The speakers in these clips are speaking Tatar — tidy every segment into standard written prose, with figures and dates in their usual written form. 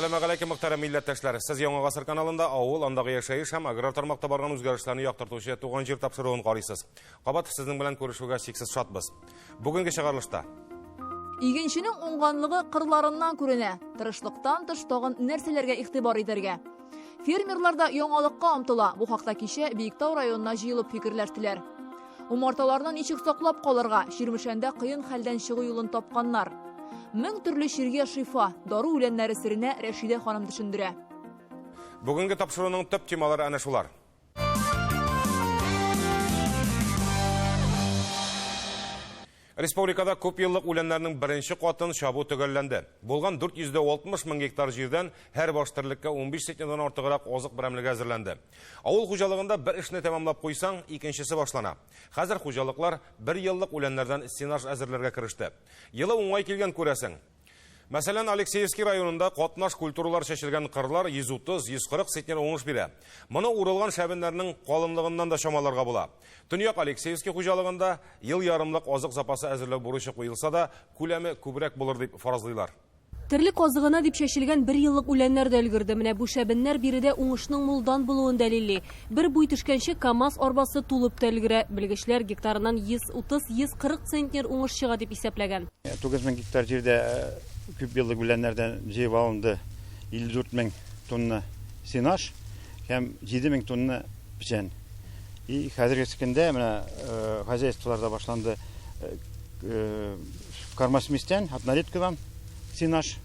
Assalamu alaikum muhtaram millatdoshlar. Siz Yangi Asr kanalында авыл, андагы яшәеш һәм аграр тармакта барган үзгәрешләрне яктыртучы туган җир тапшыруын карыйсыз. Кабат сезнең белән күрешүгә сиксез шатбыз. Бүгенге чыгарылышта Игенченең уңганлыгы кырларыннан күренә. Тырышлыктан тыш тагын нәрсәләргә игътибар итәргә. Фермерлар да яңалыкка омтыла. Бу хакта кичә Биектау районына җыелып фикерләштеләр. Умарталарны ничек саклап калырга, Ширмешәндә кыен хәлдән чыгу юлын тапканнар. 1000 төрле чиргә шифа, дару үләннәре сиренә Рәшидә ханым төшендерә. Бүгенге тапшыруның төп темалары әнә шулар. Республикада күп еллык үләннәрнең беренче катын чабу төгәлләнде. Булган 460 мең гектар җирдән һәр баш терлеккә 15 центнердан артыграк азык берәмлеге әзерләнде. Авыл хуҗалыгында бер эшне тәмамлап куйсаң, икенчесе башлана. Хәзер хуҗалыклар 1 еллык үләннәрдән стенаж әзерләргә кереште. Елы уңай килгән күрәсең. Мәсәлән, Алексеевский районында катнаш культуралар чәчелгән кырлар 130-140 центнер уңыш бирә. Моны урылган шәбеннәрнең калынлыгыннан да чамаларга була. Төньяк Алексеевский хуҗалыгында ел ярымлык азык запасы әзерләү бурычы куелса да, күләме күбрәк булыр дип фаразлыйлар. Терлек азыгына дип чәчелгән 1 еллык үләннәр дә өлгерде. Менә бу шәбеннәр биредә уңышның мулдан булуын дәлилли. Бер буй төшкәнче КАМАЗ арбасы тулып та өлгерә. Белгечләр гектарыннан 130-140 центнер уңыш чыга дип исәпләгән. 9000 гектар җирдә күп еллык үләннәрдән җыеп алынды 54 мең тонна сенаж һәм 7000 тонна печән. Хәзерге көндә менә хозяйстволарда башланды кормосместян, однорядковый сенаж.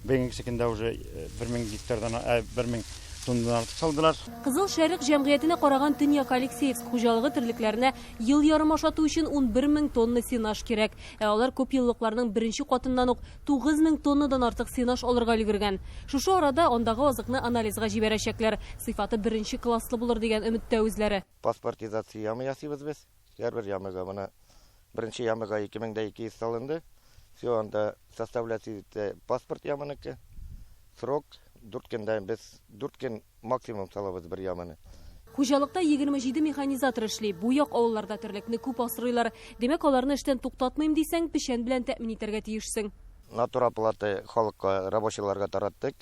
Бүгенге көндә уже 1000 гектардан 1000 тоннадан артык салдылар. Кызыл Шәрык җәмгыятенә караган Төньяк Алексеевск хуҗалыгы терлекләренә ел ярым ашату өчен 11 мең тонна сенаж кирәк. Алар күп еллыкларның беренче катыннан ук 9 мең тоннадан артык сенаж алырга өлгергән. Шушы арада андагы азыкны анализга җибәрәчәкләр. Сыйфаты беренче класслы булыр дигән өметтә үзләре. Паспортизация ямы ясыйбыз без. Һәрбер ямыга моны беренче ямыга 2200 салынды. Все анда составляется паспорт ямыныки. Срок 4 көндән без 4 көн максимум салабыз бер яманы. Хуҗалыкта 27 механизатор эшли. Бу як авылларда терлекне күп асрыйлар. Демәк, аларны эштән туктатмыйм дисәң, печән белән тәэмин итәргә тиешсең. Натура платы халыкка, рабочийларга тараттык.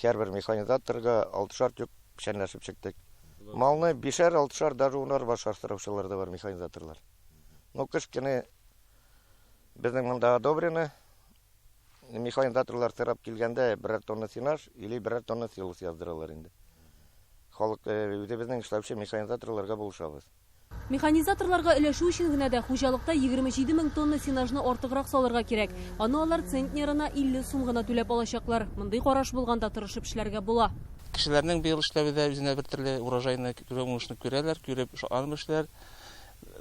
Һәрбер механизаторга 6 тюк печәнләшеп чыктык. Малны 5-6 даже унар башар сораучылар да бар механизаторлар. Но кыш көне безнең монда одобрено. Механизаторлар сырап килгәндә 1 тонна сенаж или 1 тонна силос яздыралар инде. Халык үзебезнең эшләүче механизаторларга булышабыз. Механизаторларга өләшү өчен генә дә хуҗалыкта 27 мең тонна сенажны артыграк салырга кирәк. Аны алар центнерына 50 сум гына түләп алачаклар. Мондый караш булганда тырышып эшләргә була. Кешеләрнең быел эшләвендә үзенә бер төрле урожайны уңышны күрәләр, күреп шатланышлар.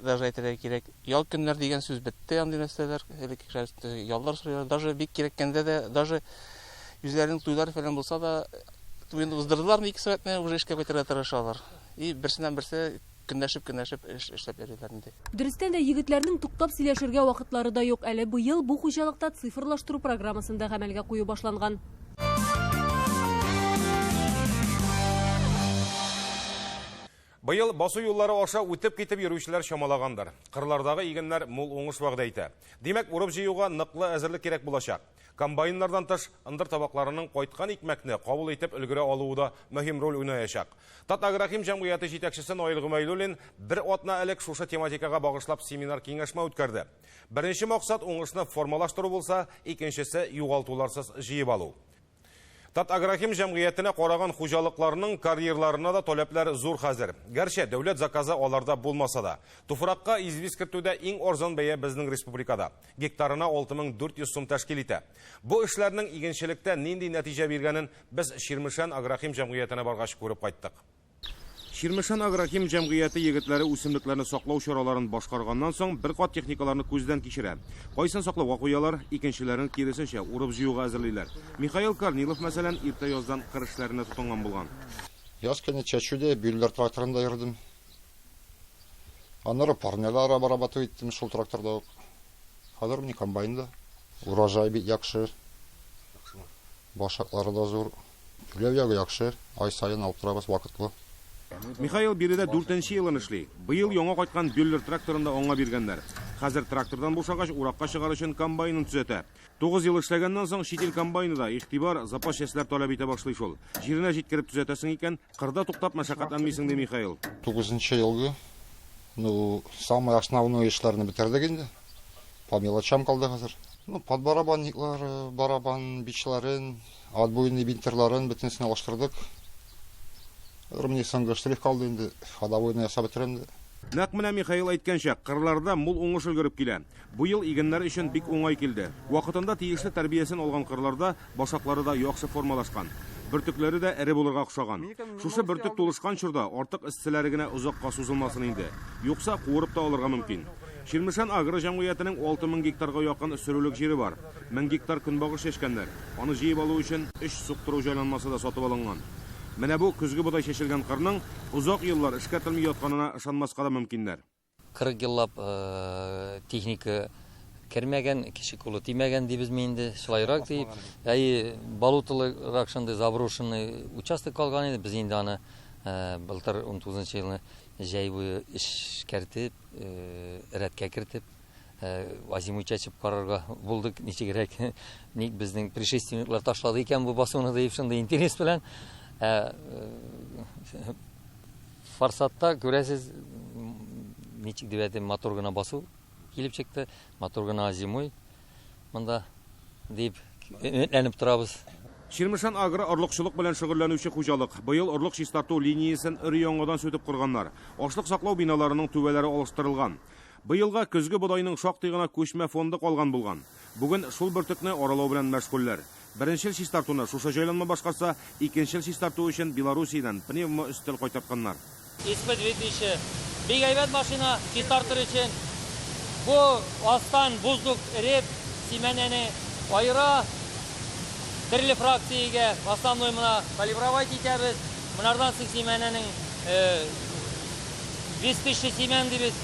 Даже әйтергә кирәк, ял көннәр дигән сүз бетте, андый нәрсәләр, яллар сорыйлар, даже бик кирәккәндә дә, даже үзләренең туйлар фәлән булса да, туйны уздырдылар, 2 сәгатьне уже эшкә кайтырга тырышалар. И берсеннән-берсе көнләшеп эшләп йөриләр инде. Дөрестән дә егетләрнең туктап сөйләшергә вакытлары да юк. Әле быел бу хуҗалыкта цифрлаштыру программасында гамәлгә кую башланган. Быел басу юллары аша үтеп китеп йөрүчеләр чамалагандар. Кырлардагы игеннәр мул уңыш вәгъдә итә. Димәк, урып җыюга ныклы әзерлек кирәк булачак. Комбайннардан тыш ындыр табакларының кайткан икмәкне кабул итеп өлгерә алуы да мөһим роль уйнаячак. Татаграхим җәмгыяте җитәкчесе Наил Гомәйлуллин бер атна элек шушы тематикага багышлап семинар киңәшмә үткәрде. Беренче максат уңышны формалаштыру булса, икенчесе югалтуларсыз җыеп алу. Татаграхим җәмгыятенә караган хуҗалыкларның карьерларына да таләпләр зур хәзер. Гәрчә дәүләт заказы аларда булмаса да, туфракка извиз кертүдә иң арзан бәя безнең республикада. Гектарына 6400 сум тәшкил итә. Бу эшләрнең игенчелектә нинди нәтиҗә биргәнен без Ширмешән агрохим җәмгыятенә баргач күреп кайттык. Ширмешән агрохим җәмгыяте егетләре үсемлекләрне саклау чараларын башкарганнан соң бер кат техникаларны күздән кичерә. Кайсын саклауга куялар, икенчеләрен киресенчә урып җыюга әзерлиләр. Михаил Корнилов мәсәлән иртә яздан кыр эшләренә тотынган булган. Яз көне чәчүдә бюллер тракторында йөрдем. Аннары парнелар обрабатывать иттем шул тракторда ук. Хәзер менә комбайнда. Урожай бик яхшы. Башаклары да зур. Үләү яхшы. Ай сайын алып торабыз вакытлы. Михаил биредә 4нче елын эшли. Быел яңа кайткан бюллер тракторында аңа биргәннәр. Хәзер трактордан бушагач уракка чыгар өчен комбайнын төзәтә. 9 ел эшләгәннән соң шитил комбайнында игътибар, запас частьләр таләп итә башлый шул. Җиренә җиткереп төзәтәсең икән, кырда туктап мәшәкатьләнмисең ди Михаил. 9 елгы, самый основной эшләрне бетердек инде. По мелочам калды хәзер. Подбарабанниклар, барабан бичләрен, отбойный бинтерларын бөтенсен алыштырдык. Румни соңгы штрих калды инде, ходовойны ясап бетерәм. Нәкъ менә Михаил әйткәнчә, кырларда мул уңыш өлгереп килә. Бу ел игеннәр өчен бик уңай килде. Вакытында тиешле тәрбиясен алган кырларда башаклары да яхшы формалашкан. Бөртекләре дә эре булырга охшаган. Шушы бөртек тулышкан чорда артык эсселәре генә озакка сузылмасын инде. Юкса куырып та алырга мөмкин. Ширмешән агро җәмгыятенең 6000 гектарга якын сөрүлек җире бар. 1000 гектар көнбагыш чәчкәннәр. Аны җыеп алу өчен 3 суктыру җайланмасы да сатып алынган. Менә бу көзге бодай чәчелгән кырның узак еллар эшкә телми ятканына ышанмаска да мөмкиннәр. 40 еллап техника кермәгән, кеше кулы тимәгән дибез инде, шулайрак дип. Балутылырак шундый заброшенный участок калган иде, без инде аны былтыр 19 елны җәй буе эшкәртеп, рәткә кертеп, азимуй чәчеп карарга булдык, ничегрәк, ник безнең предшественниклар ташлады икән бу басуны дип шундый интерес белән. Фарсатта күрәсез, ничек дип әйтим, мотор гына басу килеп чыкты, мотор гына зимой. Монда дип өметләнеп торабыз. Ширмешән агро орлыкчылык белән шөгыльләнүче хуҗалык. Быел орлык чистарту линиясын өр-яңадан сүтеп кырганнар. Ашлык саклау биналарының түбәләре алыштырылган. Быелга көзге бодайның шактый гына күчмә фонды калган булган. Бүген шул бөртекне аралау белән мәшгульләр. Беренчел чистартуны шушы җайланма башкарса, икенчел чистарту өчен Белоруссиядән пневмо өстәл кайтартканнар. Испыт 2000 бик әйбәт машина чистартыр өчен. Бу астан буздук реп сименене айыра. Төрле фракциягә основной мына калибровать итәбез. Монардан соң симененең 2000 симен дибез.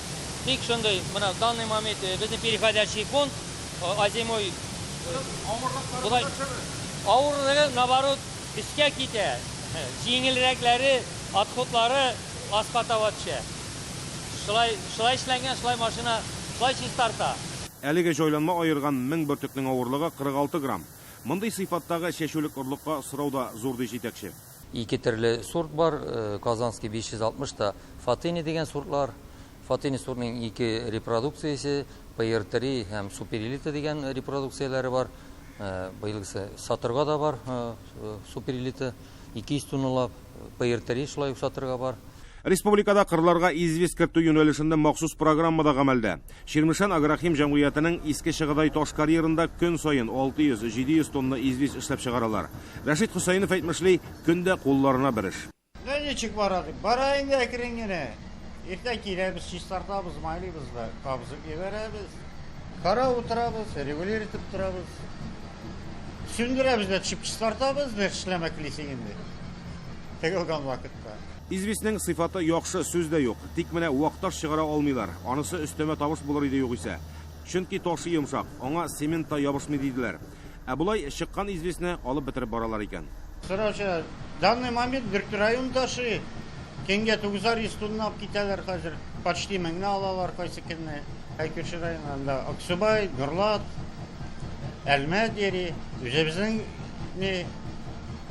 Бик шундый, мына данный момент безнең переходящий фонд азимой авырлыгы наоборот өскә китә. Җиңелрәкләре, отходлары аскатава төшә. Шулай эшләнгән, шулай машина, шулай чистарта. Әлеге җайланма аерган 1000 бөртекнең авырлыгы 46 грамм. Мондый сыйфаттагы чәчүлек орлыкка сорауда зур ди җитәкче. Ике төрле сорт бар, Казанский 560 та Фатини дигән сортлар. Фатини сортның 2 репродукциясе, PR3 һәм Суперелита дигән репродукцияләре бар. Быелгысы сатырга да бар, Суперелита 200 тонналап, PR3 шулай сатырга бар. Республикада кырларга извест кертү юнәлешендә махсус программа да гамәлдә. Ширмешән агрохим җәмгыятенең иске Чыгыдай таш карьерында көн саен 600-700 тонна извест эшләп чыгаралар. Рәшит Хусаинов әйтмешли, көндә кулларына бер эш. Ничек барады? Барайын да керин генә. Иртә киләбез, чистартабыз, майлыйбыз да, кабызып ебәрәбез. Кара утырабыз, регулир итеп торабыз. Сүндерәбез дә төшеп чистартабыз, бер эшләмәк лисең инде. Тегелгән вакытта. Известнең сыйфаты яхшы сүз дә юк. Тик менә вакташ чыгара алмыйлар. Анысы өстәмә табыш булыр иде югыйсә. Чөнки ташы йомшак, аңа цемент та ябышмый диделәр. Булай чыккан известне алып бетереп баралар икән. Короче, данный момент Бөртү район ташы кенгә 900 тонна китәләр хәзер. Почти 1000 алалар кайсы көнне. Әйкүрше районында Аксубай, Гырлат, Әлмәт ери, үзебезнең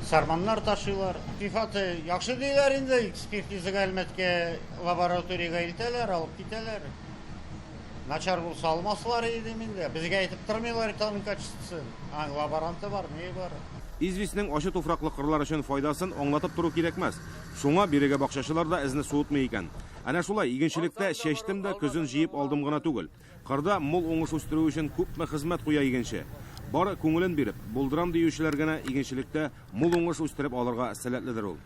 Сарманнар ташылар. Сыйфаты яхшы диләр инде, экспертизага Әлмәткә лабораториягә илтәләр, алып китәләр. Начар булса алмаслар иде инде. Безгә әйтеп тормыйлар тагын качествосын. Лаборанты бар, не бар. Известнең ачы туфраклы кырлар өчен файдасын аңлатып туру кирәкмәс. Шуңа бирегә бакчачылар да эзне суытмый икән. Әнә шулай игенчелектә чәчтем дә көзен җыеп алдым гына түгел. Кырда мул уңыш үстерү өчен күпме хезмәт куя игенче. Бары күңелен биреп, булдырам диючеләр генә игенчелектә мул уңыш үстереп алырга сәләтледер ул.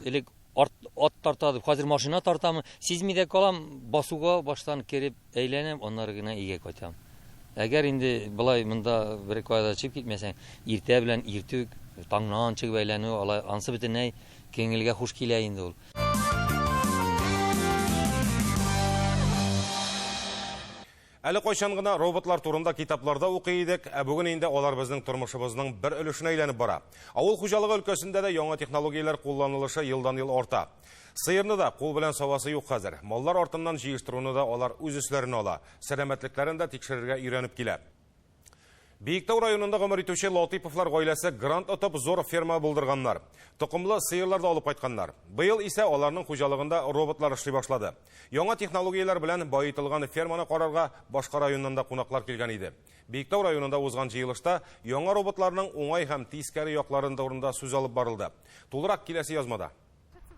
Элек ат тартады, хәзер машина тартамы, сизми дә калам, басуга баштан кереп әйләнәм, аннары гына өйгә кайтам. Әгәр инде былай монда бер кайда чыгып китмәсәң, иртә белән иртүк таңнан чыгып әйләнү, ансы бөтенләй күңелгә хуш килә инде ул. Әлі қойшан ғына роботлар турында китапларда оқи едік, бүгін енді олар біздің тұрмышыбызның бір үлішіне айленіп бара. Ауыл құжалығы өлкөсінде де яңа технологиялар қолданылышы елдан ел орта. Сыйырны да қол білен савасы yok қазір. Маллар ортынан жиыстыруыны да олар өз үслерін ала. Сәләмәтлікләрін де текшерерге үйреніп келе. Бейіктау районында ғымыр етуші Латиповлар ғойласы грант ұтып зор ферма бұлдырғанлар. Тұқымлы сыйырларды алып қайтқанлар. Бұйыл ise оларның құжалығында роботлар ішлей башлады. Яңа технологиялар білән байытылған ферманы қарарға башқа районында қонақлар келген еді. Бейіктау районында озған жиылышта яңа роботларның оңай һәм тискәре якларында орында сөз алып барылды. Толырак келесі язмада.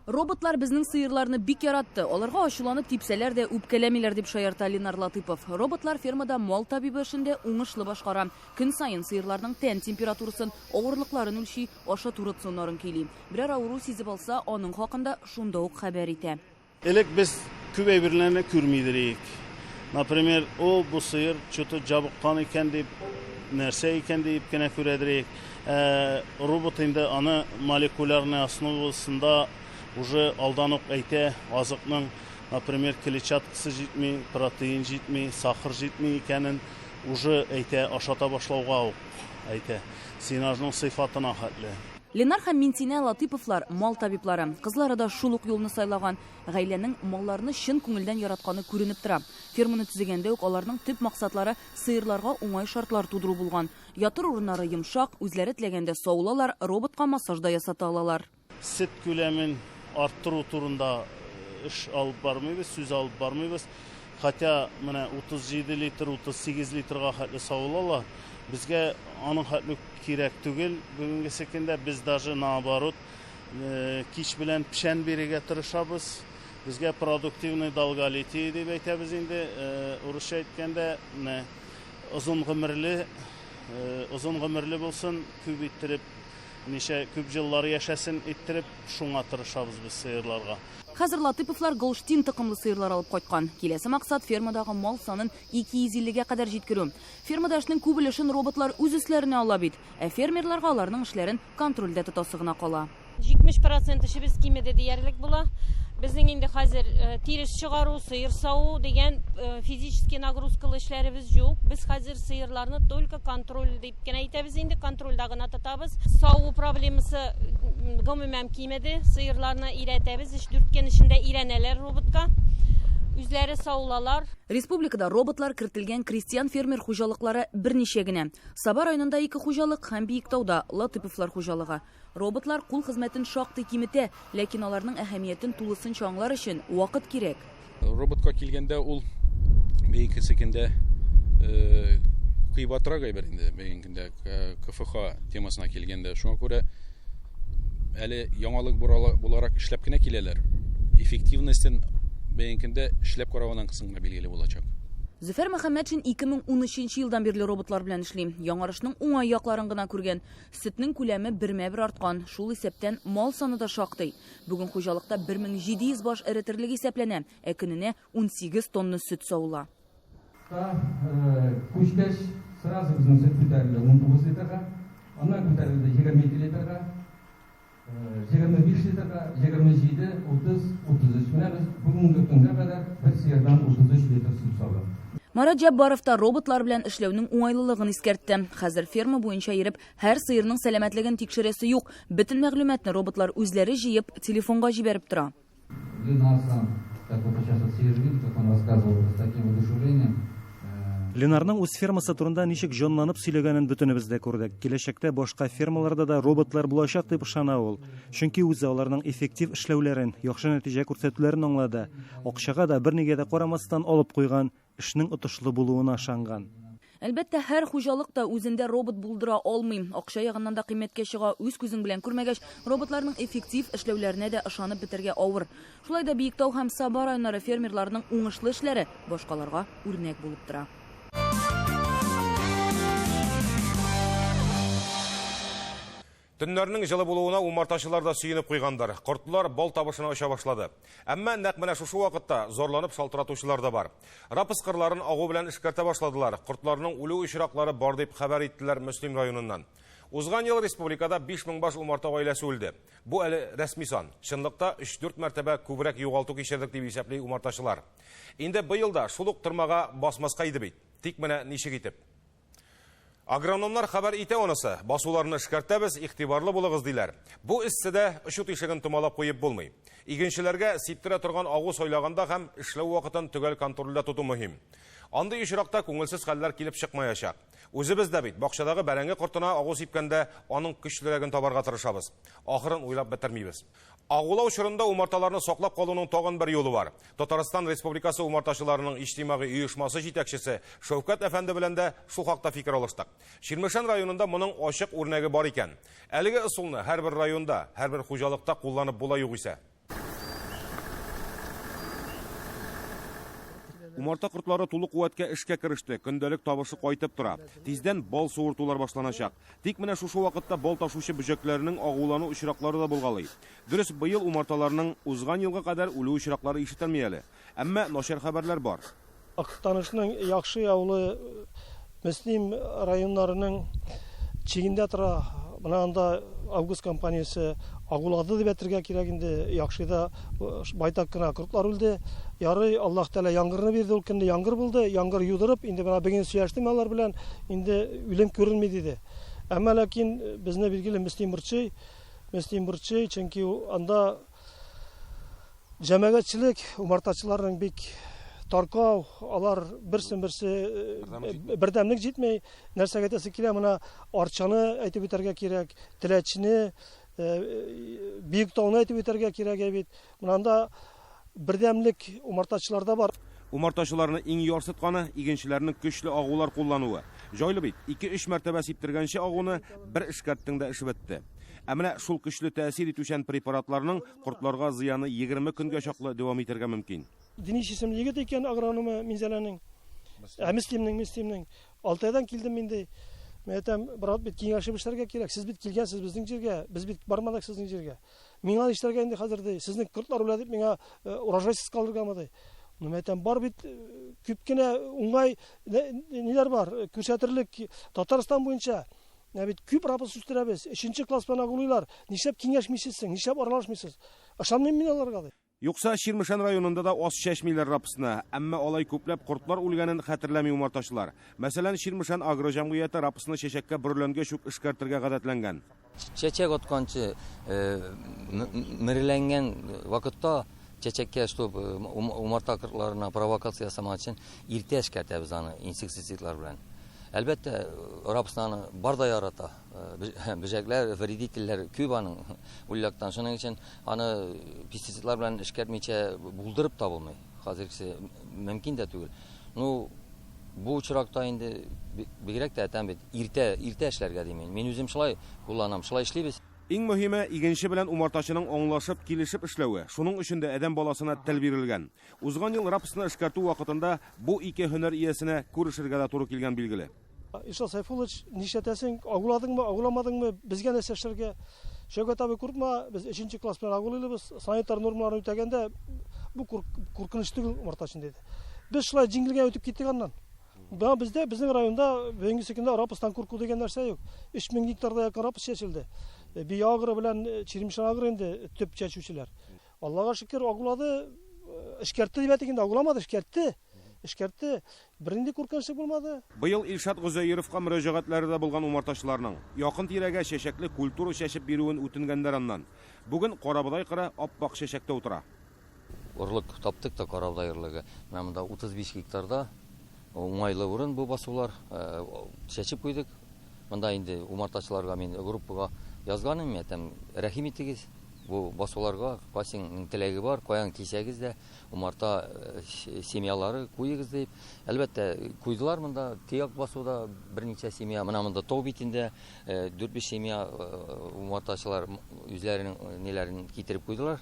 Роботлар безнең сыерларны бик яратты. Аларга ачуланып типсәләр дә үпкәләмиләр дип шаярта Ленар Латыпов. Роботлар фермада мал табибы эшендә уңышлы башкара. Көн сайын сыерларның тән температурасын, авырлыкларын өлчи, аша туры тоннарын кили. Берәр авыру сизеп алса, аның хакында шунда ук хәбәр итә. Элек без күп әйберләрне күрмидек. Например, бу сыер чөтө жабыккан икән дип, нәрсә икән дип кенә күрәдерек. Робот инде аны молекулярный основасында уже алданып әйтә, азыкның, например, клетчаткасы җитми, протеин җитми, сахар җитми икәнен уже әйтә, ашата башлауга ук әйтә. Синажның сыйфатына хәтле. Ленар һәм Минтина Латыповлар мал табиблары. Кызлары да шул ук юлны сайлаган. Гаиләнең малларны чын күңелдән яратканы күренеп тора. Ферманы төзегәндә үк аларның төп максатлары сыерларга уңай шартлар тудыру булган. Ятыр урыннары йомшак, үзләре теләгәндә саулалар, роботка массаж да ясата алалар. Сөт күләмен арттыру турында эш алып бармыйбыз, сүз алып бармыйбыз. Хотя менә 37 литр, 38 литрга хәтле саулалар. Безгә аның хәтле кирәк түгел. Бүгенге секендә без даже наоборот кич белән пешән бирергә тырышабыз. Безгә продуктивный долголетие дип әйтәбез инде. Урысча әйткәндә, озын гомерле булсын, күп иттереп, ничә күп җиллар яшәсен иттереп, шуңа тырышабыз без сыерларга. Хәзер Латыповлар Голштин токымлы сыерлар алып кайткан. Киләсе максат фермадагы мал санын 250-гә кадәр җиткерү. Фермада эшнең күп өлешен роботлар үз өсләренә ала бит. Фермерларга аларның эшләрен контрольдә тотасы гына кала. 70% эшебез кимеде диярлек була. Безнең инде хәзер тирес чыгару, сыер сау дигән физический нагрузкалы эшләребез юк. Без хәзер сыерларны только контроль дип кенә әйтәбез инде, контрольдә гына тотабыз. Сау проблемасы гомумән кимеде, сыерларны өйрәтәбез, 3 көн эчендә өйрәнәләр роботка. Үзләре саулалар. Республикада роботлар кертелгән крестьян фермер хуҗалыклары берничә генә. Саба районында 2 хуҗалык һәм Бийектауда Латыповлар хуҗалыгы. Роботлар кул хезмәтен шактый киметә, ләкин аларның әһәмиятен тулысынча аңлар өчен вакыт кирәк. Роботка килгәндә ул бейге секендә кыйбатрак әйбер инде, бейгендә КФХ темасына килгәндә. Шуңа күрә әле яңалык буларак эшләп кенә киләләр. Эффективностен бейгендә эшләп караган кысымга билгеле булачак. Зөфәр Мөхәммәтшин 2013 елдан бирле роботлар белән эшли. Яңарышның уңай якларын гына күргән. Сөтнең күләме 1/1 арткан. Шул исәптән мал саны да шактый. Бүген хуҗалыкта 1700 баш эретерлек исәпләнә, көненә 18 тонна сөт сауыла. Күчкәч сразу безнең сөт күтәрелде 19 литрга, аннан күтәрелде 22 литрга, 25 литрга, 27, 30, 33. Менә без бүгенге көнгә кадәр бер сыердан 33 литр сөт саудык. Марат Җаббаров та роботлар белән эшләүнең уңайлылыгын искәртте. Хәзер ферма буенча йөреп, һәр сыерның сәламәтлеген тикшерәсе юк. Бөтен мәгълүматны роботлар үзләре җыеп, телефонга җибәреп тора. Ленарның үз фермасы турында ничек җанланып сөйләгәнен бөтенебез дә күрдек. Киләчәктә башка фермаларда да роботлар булачак дип ышана ул. Чөнки үзе аларның эффектив эшләүләрен, яхшы нәтиҗә күрсәтүләрен аңлады. Акчага да бернигә дә карамастан алып куйган, эшнең отышлы булуына ышанган. Әлбәттә, һәр хуҗалык та үзендә робот булдыра алмый. Акча ягыннан да кыйммәткә чыга, үз күзең белән күрмәгәч, роботларның эффектив эшләүләренә дә ышанып бетергә авыр. Шулай да Бийектау һәм Саба районнары фермерларының уңышлы эшләре башкаларга үрнәк булып тора. Төннәрнең җылы булуына умартачылар да сөенеп куйгандар. Кортлар бал табышына оча башлады. Әмма нәкъ менә шушы вакытта зорланып шалтыратучылар да бар. Рапс кырларын агу белән эшкәртә башладылар. Кортларның үлү очраклары бар дип хәбәр иттеләр Мөслим районыннан. Узган ел республикада 5000 баш умарта гаиләсе үлде. Бу әле рәсми сан. Чынлыкта 3-4 мәртәбә күбрәк югалту кичердек дип исәпли умартачылар. Инде быел да шул ук тырмага басмаска иде бит. Тик менә ничек итеп? Агрономнар хәбәр итә онысы. Басуларны эшкәртәбез, игътибарлы булыгыз диләр. Бу иссәдә ышут ишеген томалап куеп булмый. Игенчеләргә сиптерә торган агу сайлаганда һәм эшләү вакытын төгәл контрольдә тоту мөһим. Андый очракта күңелсез хәлләр килеп чыкмаячак. Үзебез дә бит бакчадагы бәрәңге кортына агу сипкәндә аның көчлерәген табарга тырышабыз. Ахырын уйлап бетермибез. Агулау чорында умарталарны саклап калуның тагын бер юлы бар. Татарстан Республикасы умартачыларының иҗтимагый оешмасы җитәкчесе Шәүкәт әфәнде белән дә шул хакта фикер алыштык. Ширмешән районында моның ачык үрнәге бар икән. Әлеге ысулны һәрбер районда, һәрбер хуҗалыкта кулланып була югыйсә. Умарта кортлары тулы куәткә эшкә кереште. Көндәлек табышы кайтып тора. Тиздән бал суыртулар башланачак. Тик менә шушы вакытта бал ташучы бөҗәкләрнең агулану очраклары да булгалый. Дөрес, быел умарталарның узган елга кадәр үлү очраклары ишетелми әле. Әмма начар хәбәрләр бар. Актанышның яхшы яулы Мөслим районнарының чигендә тора. Менә анда август компаниясе агулады дип әйтергә кирәк инде. Яхшыда байтак кына кортлар үлде. Ярый, Аллаһ Тәала яңгырны бирде, ул көндә яңгыр булды. Яңгыр юдырып, инде менә бүген сөйләштем алар белән, инде үлем күренми диде. Әмма ләкин безне билгеле Мөслим бурчы, чөнки анда җәмәгатьчелек, умартачыларның бик таркау, алар берсе бердәмлек җитмәй, нәрсәгә тәсе килә, менә арчаны әйтеп үтәргә кирәк, теләчне, бик тауны әйтеп үтәргә кирәк бит. Менә анда бердәмлек умартачыларда бар. Умартачыларны иң ярсытканы игенчеләрнең көчле агулар куллануы. Җайлы бит, 2-3 мәртәбә сиптергәнче агуны бер эшкәрттең дә эш бетте. Ә менә шул көчле тәэсир итүчән препаратларның кортларга зыяны 20 көнгә чаклы дәвам итәргә мөмкин. Диниш исемле егет икән агрономы Минзәләнең, Мөслимнең 6 айдан килдем инде. Мен әйтәм, брат бит киңәшеп эшләргә кирәк. Сез бит килгәнсез безнең җиргә, без бит бармадык сезнең җиргә. Миңа эшләргә инде хәзер ди, сезнең кортлар үлә дип миңа урожайсыз калдырганмы ди. Мен әйтәм, бар бит күп кенә уңай ниләр бар, күрсәтерлек Татарстан буенча. Бит күп рапс үстерәбез. 3нче класс белән агулыйлар. Нишләп киңәшмисез, нишләп аралашмыйсыз? Ышанмыйм мин аларга ди. Юкса Ширмешән районында да аз чәчмиләр рапсны, әмма алай күпләп кортлар үлгәнен хәтерләми умартачылар. Мәсәлән, Ширмешән агроҗәмгыяте рапсны чәчәккә бөреләнгәч үк эшкәртергә гадәтләнгән. Чәчәк атканчы миреләнгән вакытта чәчәккә штоп умарта кортларына провокация ясамак өчен иртә эшкәртәбез аны инсектицидлар белән. Әлбәттә, рапсны бар да ярата. Бөҗәкләр, вредительләр күп аның уйлактан. Шуның өчен аны пестицидлар белән эшкәртмичә булдырып табылмый. Хәзергесе мөмкин дә түгел. Бу очракта инде бигрәк тә әйтәм бит, иртә эшләргә димин. Мин үзем шулай кулланам, шулай эшлибез. Иң мөһиме игенче белән умартачының аңлашып, килешеп эшләүе. Шуның өчен дә адәм баласына тел бирелгән. Узган ел рапсны эшкәртү вакытында бу ике һөнәр иясенә күрешергә дә туры килгән билгеле. Иша Сайфулович, нишләтәсең, агуладыңмы, агуламадыңмы, безгә нәрсә эшләргә? Шәүкәт абый, курыкма, без 3нче класс белән агулыйлыбыз, санитар нормаларны үтәгәндә бу куркыныч түгел умартачын диде. Без шулай җиңелгә үтеп киттек аннан. Бездә, безнең районда бүгенге көндә рапстан курку дигән нәрсә юк. 3000 гектарда якын рапс чәчелде. Биягры белән Чирмешән агры инде төп чәчүчеләр. Аллага шөкер, агулады, эшкәртте дип әйтгәндә агуламады, эшкәртте. Бернинди куркынычлык булмады. Быел Илшат Гозаировка мөрәҗәгатьләре дә булган умартачыларның якын тирәгә чәчәкле культура чәчеп бирүен үтенгәннәр аннан. Бүген Карабыдай кыры аппак чәчәктә утыра. Орлык таптык та Карабыдай ырлыгы. Менә монда 35 гектарда уңайлы урын бу басулар чәчеп куйдык. Монда инде умартачыларга мен группага язганым, әйтәм, рәхим итегез. Бу басуларга пасиңның теләге бар, каян кисәгез дә, умарта семьялары куйыгыз дип. Әлбәттә, куйдылар монда, тияк басуда берничә семья, менә монда тау битендә 4-5 семья умартачылар үзләренең ниләрен китереп куйдылар.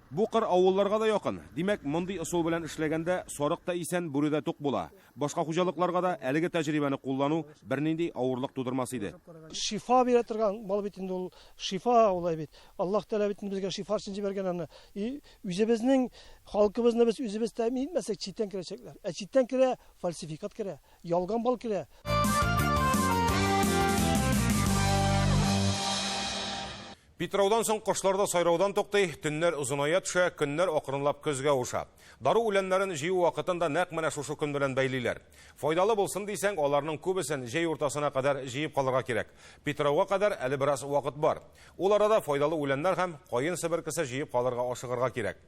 Бу кыр авылларга да якын. Димәк, мондый ысул белән эшләгәндә сарык та исән, бүре дә тук була. Башка хуҗалыкларга да әлеге тәҗрибәне куллану бернинди авырлык тудырмас иде. Шифа бирә торган мал бит инде ул, шифа улай бит. Аллаһ Тәала бит безгә шифа өчен җибәргән аны. Үзебезнең халкыбызны без үзебез тәэмин итмәсәк, читтән керәчәкләр. Читтән керә, фальсификат керә, ялган бал керә. Питраудан соң кошларда сайраудан токтай, түннәр узыная төшә, көннәр акрынлап көзгә уша. Дару үләннәрен җыю вакытында нәкъ менә шушы көн белән бәйлиләр. Файдалы булсын дисәң, аларның күбесен җәй уртасына кадәр җыеп калырга кирәк. Питрауга кадәр әле бераз вакыт бар. Ул арада файдалы үләннәр һәм кайын себеркесе җыеп калырга ашыгырга кирәк.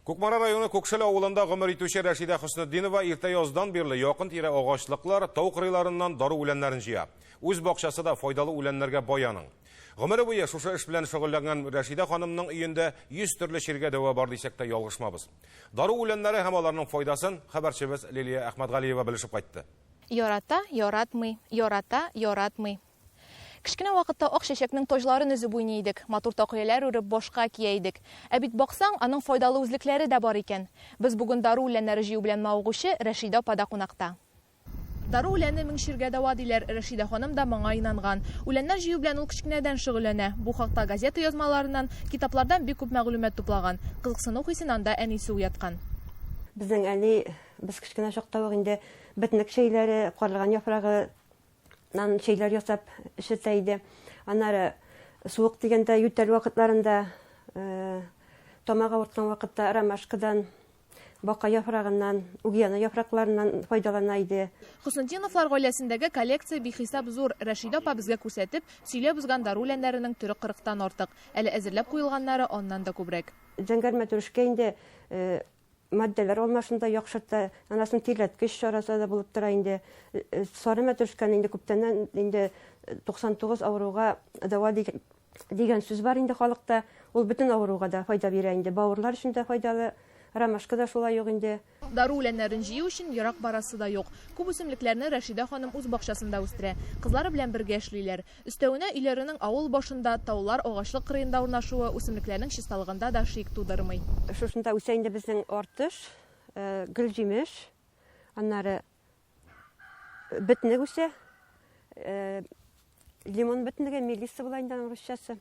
Кукмара районы Көкшәле авылында гомер итүче Рәшидә Хөснетдинова иртә яздан бирле якын тирә агачлыклар, тау кырыйларыннан дару үләннәрен җыя. Үз бакчасы да файдалы үләннәргә баяның. Гомере буе шушы эш белән шөгыльләнгән Рәшидә ханымның өендә 100 төрле чиргә дәва бар дисәк тә ялгышмабыз. Дару үләннәре һәм аларның файдасын хәбәрчебез Лилия Әхмәтгалиева белешеп кайтты. Ярата, яратмый, ярата, яратмый. Кичкенә вакытта ак чәчәкнең тожларын өзеп уйный идек, матур такыялар үреп башка кия идек. Ә бит баксаң, аның файдалы үзлекләре дә бар икән. Без бүген дару үләннәре җыю белән мавыгучы Рәшидә апада кунакта. Дару үләне мең чиргә дәва диләр, Рәшидә ханым да моңа инанган. Үләннәр җыю белән ул кичкенәдән шөгыльләнә. Бу хакта газета язмаларыннан, китаплардан бик күп мәгълүмат туплаган. Кызыксыну хисеннән да әнисе уяткан. Безнең әни, без кичкенә чакта ук инде битнек шәйләре, карлыган яфрагы şeyler yasap işiteydi. Anları soğuk degende yütel vakitlarında tomağa ortkan vakitte ramaşkıdan, baka yaprağından, ugyana yapraklarından faydalanaydı. Хөснетдиновлар гаиләсендәге коллекция бихисап зур. Рәшидә апа безгә күрсәтеп, сөйләп узган дару үләннәренең түрі 40-тан артык. Әле әзерләп куелганнары оннан да күбрәк. Зәңгәрмә төрüşкә инде maddeler olmasında yakşırtta anasının tiletküş şarası da bulup tura indi. Sarı metürüşken indi küptenden indi 99 avruğa dava degen söz var indi halıkta. Ol bütün avruğa da fayda bire indi. Bağırlar için de faydalı. Рамашка да шулай юк инде. Дару үләннәрен җыю өчен ярак барасы да юк. Күп үсемлекләрне Рәшидә ханым үз бакчасында үстерә. Кызлары белән бергә эшлиләр. Өстәвенә өйләренең авыл башында таулар, агачлык кырыенда урнашуы үсемлекләрнең чисталыгында да шик тудырмый. Шушында үсә инде безнең артыш, гөлҗимеш, аннары битне үсә. Лимон битнеге мелиса була инде русчасы.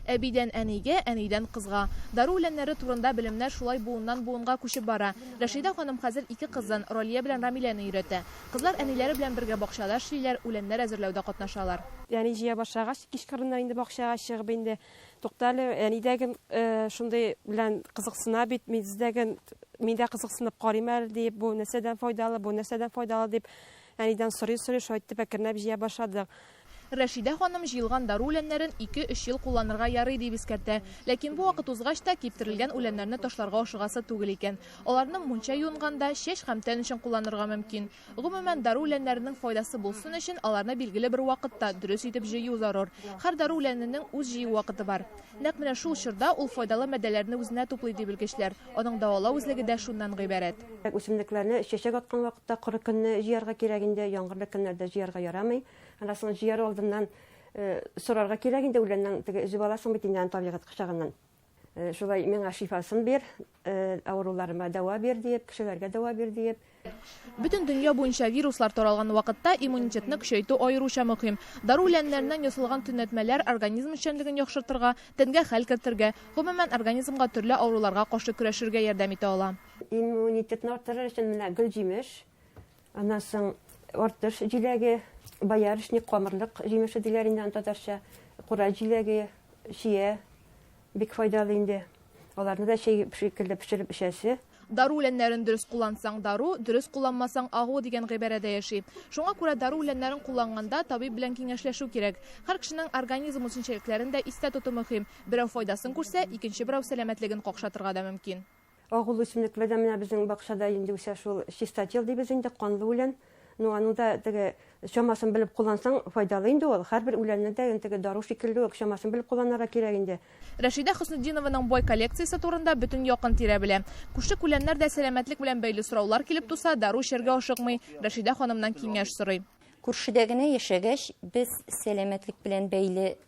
Әбидән әнигә, әнидән кызга. Дару үләннәре турында белемнәр шулай буыннан буынга күчеп бара. Рәшидә ханым хәзер 2 кызын, Ралия белән Рамиләне өйрәтә. Кызлар әниләре белән бергә бакчада эшлиләр, үләннәр әзерләүдә катнашалар. Яни җыя башлагач, кичкырыннан инде бакчага чыгып инде туктале, әнидәге шундый белән кызыксына бит, миндә кызыксынып карыйм әле дип, бу нәрсәдән файдалы дип, әнидән сорый шайтып әкренләп җыя башладык. Рәшидә ханым җыелган дару үләннәрен 2-3 ел кулланырга ярый дип искәртә. Ләкин бу вакыт узгач та киптерелгән үләннәрне ташларга ашыгасы түгел икән. Аларны мунча юнганда, чәч һәм тән өчен кулланырга мөмкин. Гомумән дару үләннәренең файдасы булсын өчен аларны билгеле бер вакытта дөрес итеп җыю зарур. Һәр дару үләненең үз җыю вакыты бар. Нәкъ менә шул чорда ул файдалы матдәләрне үзенә туплый дип белгечләр. Аның дәвалау үзлеге дә шуннан гыйбарәт. Үсемлекләрне чәчәк аткан вакытта 40 көнне җыярга кирәк инде, яңгырлы көннәрдә җыярга ярамый. Анасын җыяр алдыннан sorarga kирәк инде үләннән теге үзеп аласың бит инде табигать кычагыннан. Шулай миңа шифасын бир, авыруларыма дәва бир дип, кешеләргә дәва бир дип. Бөтен дөнья буенча вируслар таралган вакытта иммунитетны көчәйтү аеруча мөһим. Дару үләннәреннән ясалган төнәтмәләр организм эшчәнлеген яхшыртырга, тәнгә хәл кертергә, гомумән организмга төрле авыруларга каршы көрәшергә ярдәм итә ала. Иммунитетны арттырыр өчен менә гөлҗимеш, аннан соң артыш җиләге, баярышник камырлык җимеше диләр инде татарча, кура җиләге, шия бик файдалы инде. Аларны да шикелле пешереп эчәсе. Дару үләннәрен дөрес куллансаң дару, дөрес кулланмасаң агу дигән гыйбарәдә яши. Шуңа күрә дару үләннәрен кулланганда табиб белән киңәшләшү кирәк. Һәр кешенең организм үзенчәлекләрен дә истә тоту мөһим. Берәү файдасын күрсә, икенче берәү сәламәтлеген какшатырга да мөмкин. Агул үсемлекләрдә менә безнең бакчада инде үсә шул чистотел дибез инде канлы үлән. Ну аны да теге шамасын белеп куллансаң файдалы инде ул. Һәрбер үләнне дә теге дару шикелле үк шамасын белеп кулланырга кирәк инде. Рәшидә Хөснетдинованың бай коллекциясе турында бөтен якын тирә белә. Күрше үләннәр дә сәламәтлек белән бәйле сораулар килеп туса, дару эчәргә ашыкмый. Рәшидә ханымнан киңәш сорый. Күршедә генә яшәгәч, без сәламәтлек белән бәйле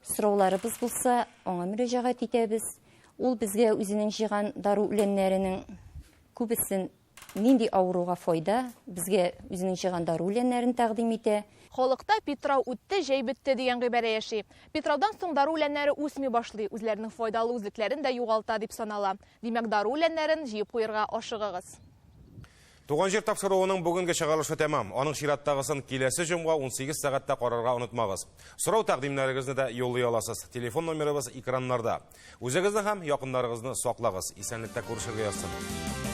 сорауларыбыз булса, аңа мөрәҗәгать итәбез. Ул безгә үзенең җыйган дару үләннәренең күбесен нинди авыруга файда, безгә үзенең җыйган дару үләннәрен тәкъдим итә. Халыкта Питрау үтте, җәй бетте дигән гыйбарә яши. Питраудан соң дару үләннәре үсми башлый, үзләренең файдалы үзлекләрен дә югалта дип санала. Димәк, дару үләннәрен җыеп куярга ашыгыгыз. Туған жер тапшыруының бүгінгі чыгарылышы тәмам. Аның чираттагысын киләсе җомга 18 сәгатьтә карарга онытмагыз. Сорау тәкъдимнәрегезне дә юллый аласыз. Телефон номерыбыз экраннарда. Үзегезне һәм якыннарыгызны саклагыз. Исәнлектә күрешергә язсын.